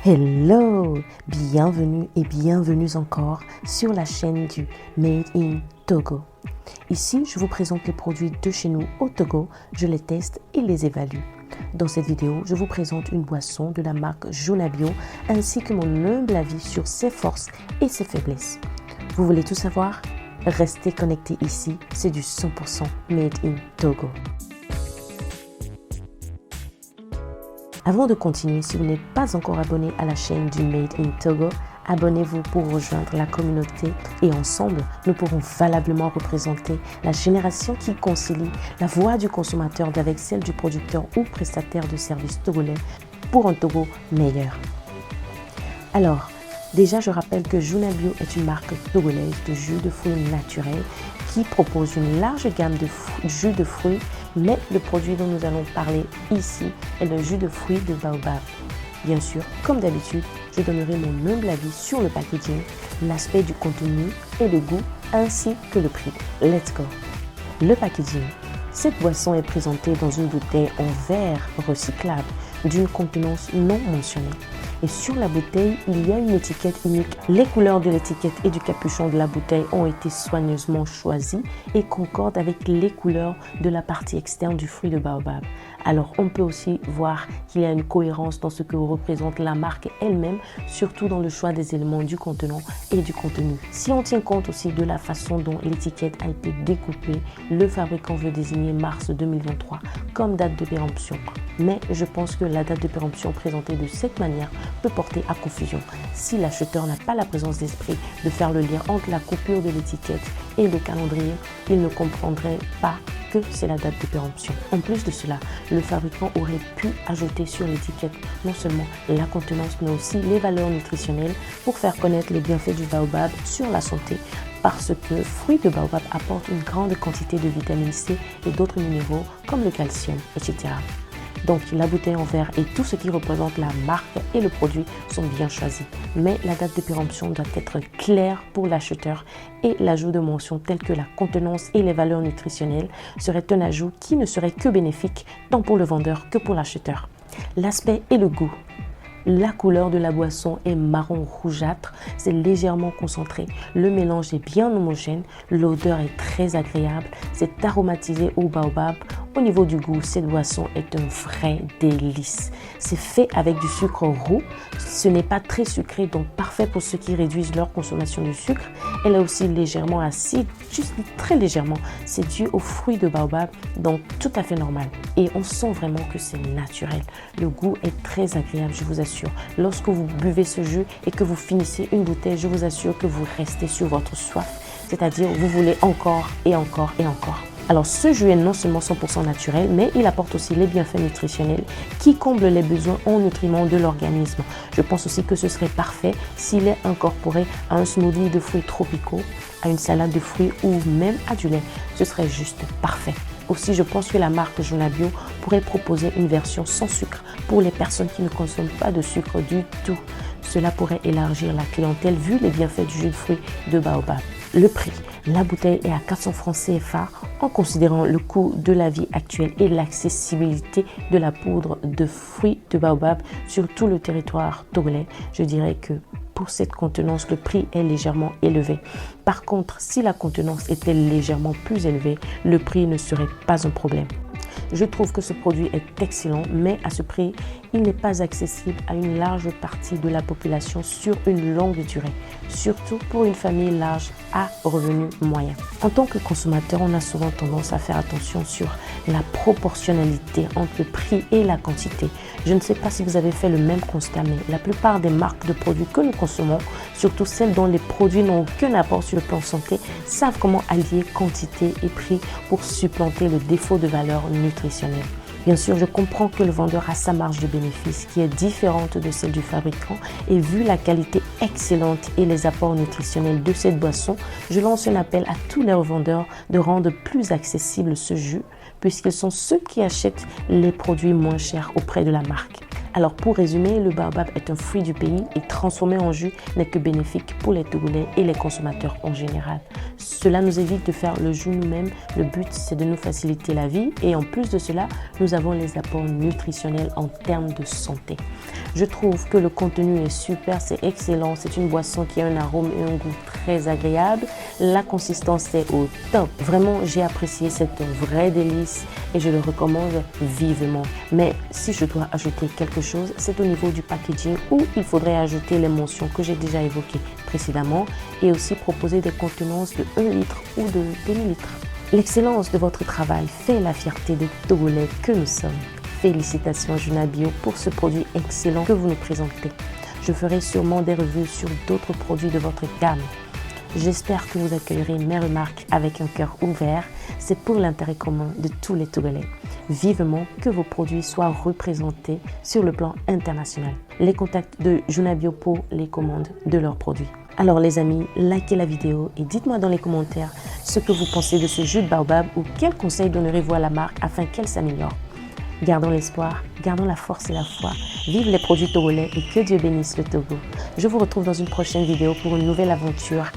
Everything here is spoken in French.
Hello, bienvenue et bienvenue encore sur la chaîne du Made in Togo. Ici, je vous présente les produits de chez nous au Togo, je les teste et les évalue. Dans cette vidéo, je vous présente une boisson de la marque Junabio ainsi que mon humble avis sur ses forces et ses faiblesses. Vous voulez tout savoir? Restez connectés ici, c'est du 100% Made in Togo. Avant de continuer, si vous n'êtes pas encore abonné à la chaîne du Made in Togo, abonnez-vous pour rejoindre la communauté et ensemble, nous pourrons valablement représenter la génération qui concilie la voix du consommateur avec celle du producteur ou prestataire de services togolais pour un Togo meilleur. Alors, déjà je rappelle que Junabio est une marque togolaise de jus de fruits naturels qui propose une large gamme de jus de fruits, mais le produit dont nous allons parler ici est le jus de fruits de baobab. Bien sûr, comme d'habitude, je donnerai mon humble avis sur le packaging, l'aspect du contenu et le goût, ainsi que le prix. Let's go! Le packaging. Cette boisson est présentée dans une bouteille en verre recyclable d'une contenance non mentionnée. Et sur la bouteille, il y a une étiquette unique. Les couleurs de l'étiquette et du capuchon de la bouteille ont été soigneusement choisies et concordent avec les couleurs de la partie externe du fruit de baobab. Alors, on peut aussi voir qu'il y a une cohérence dans ce que représente la marque elle-même, surtout dans le choix des éléments du contenant et du contenu. Si on tient compte aussi de la façon dont l'étiquette a été découpée, le fabricant veut désigner mars 2023 comme date de péremption. Mais je pense que la date de péremption présentée de cette manière peut porter à confusion si l'acheteur n'a pas la présence d'esprit de faire le lien entre la coupure de l'étiquette et le calendrier. Il ne comprendrait pas que c'est la date de péremption. En plus de cela, le fabricant aurait pu ajouter sur l'étiquette non seulement la contenance mais aussi les valeurs nutritionnelles pour faire connaître les bienfaits du baobab sur la santé, parce que le fruit de baobab apporte une grande quantité de vitamine C et d'autres minéraux comme le calcium, etc. Donc la bouteille en verre et tout ce qui représente la marque et le produit sont bien choisis. Mais la date de péremption doit être claire pour l'acheteur et l'ajout de mentions telles que la contenance et les valeurs nutritionnelles serait un ajout qui ne serait que bénéfique tant pour le vendeur que pour l'acheteur. L'aspect et le goût. La couleur de la boisson est marron rougeâtre, c'est légèrement concentré. Le mélange est bien homogène, l'odeur est très agréable, c'est aromatisé au baobab. Au niveau du goût, cette boisson est un vrai délice. C'est fait avec du sucre roux, ce n'est pas très sucré, donc parfait pour ceux qui réduisent leur consommation de sucre. Elle est aussi légèrement acide, juste très légèrement. C'est dû aux fruits de baobab, donc tout à fait normal. Et on sent vraiment que c'est naturel. Le goût est très agréable, je vous assure. Lorsque vous buvez ce jus et que vous finissez une bouteille, je vous assure que vous restez sur votre soif. C'est-à-dire, vous voulez encore et encore et encore. Alors, ce jus est non seulement 100% naturel, mais il apporte aussi les bienfaits nutritionnels qui comblent les besoins en nutriments de l'organisme. Je pense aussi que ce serait parfait s'il est incorporé à un smoothie de fruits tropicaux, à une salade de fruits ou même à du lait. Ce serait juste parfait. Aussi, je pense que la marque Junabio pourrait proposer une version sans sucre pour les personnes qui ne consomment pas de sucre du tout. Cela pourrait élargir la clientèle vu les bienfaits du jus de fruits de baobab. Le prix. La bouteille est à 400 francs CFA en considérant le coût de la vie actuelle et l'accessibilité de la poudre de fruits de baobab sur tout le territoire togolais. Je dirais que pour cette contenance, le prix est légèrement élevé. Par contre, si la contenance était légèrement plus élevée, le prix ne serait pas un problème. Je trouve que ce produit est excellent, mais à ce prix, il n'est pas accessible à une large partie de la population sur une longue durée, surtout pour une famille large à revenus moyens. En tant que consommateur, on a souvent tendance à faire attention sur la proportionnalité entre le prix et la quantité. Je ne sais pas si vous avez fait le même constat, mais la plupart des marques de produits que nous consommons, surtout celles dont les produits n'ont aucun apport sur le plan santé, savent comment allier quantité et prix pour supplanter le défaut de valeur nutritionnelle. Bien sûr, je comprends que le vendeur a sa marge de bénéfice qui est différente de celle du fabricant et vu la qualité excellente et les apports nutritionnels de cette boisson, je lance un appel à tous les revendeurs de rendre plus accessible ce jus puisqu'ils sont ceux qui achètent les produits moins chers auprès de la marque. Alors pour résumer, le baobab est un fruit du pays et transformé en jus n'est que bénéfique pour les Togolais et les consommateurs en général. Cela nous évite de faire le jus nous-mêmes. Le but, c'est de nous faciliter la vie et en plus de cela, nous avons les apports nutritionnels en termes de santé. Je trouve que le contenu est super, c'est excellent. C'est une boisson qui a un arôme et un goût très agréable. La consistance est au top. Vraiment, j'ai apprécié, c'est un vrai délice et je le recommande vivement. Mais si je dois ajouter quelque chose, c'est au niveau du packaging où il faudrait ajouter les mentions que j'ai déjà évoquées précédemment et aussi proposer des contenances de 1 litre ou de demi-litre. L'excellence de votre travail fait la fierté des Togolais que nous sommes. Félicitations Junabio pour ce produit excellent que vous nous présentez. Je ferai sûrement des reviews sur d'autres produits de votre gamme. J'espère que vous accueillerez mes remarques avec un cœur ouvert. C'est pour l'intérêt commun de tous les Togolais. Vivement que vos produits soient représentés sur le plan international. Les contacts de Junabio pour les commandes de leurs produits. Alors les amis, likez la vidéo et dites-moi dans les commentaires ce que vous pensez de ce jus de baobab ou quels conseils donnerez-vous à la marque afin qu'elle s'améliore. Gardons l'espoir, gardons la force et la foi. Vive les produits togolais et que Dieu bénisse le Togo. Je vous retrouve dans une prochaine vidéo pour une nouvelle aventure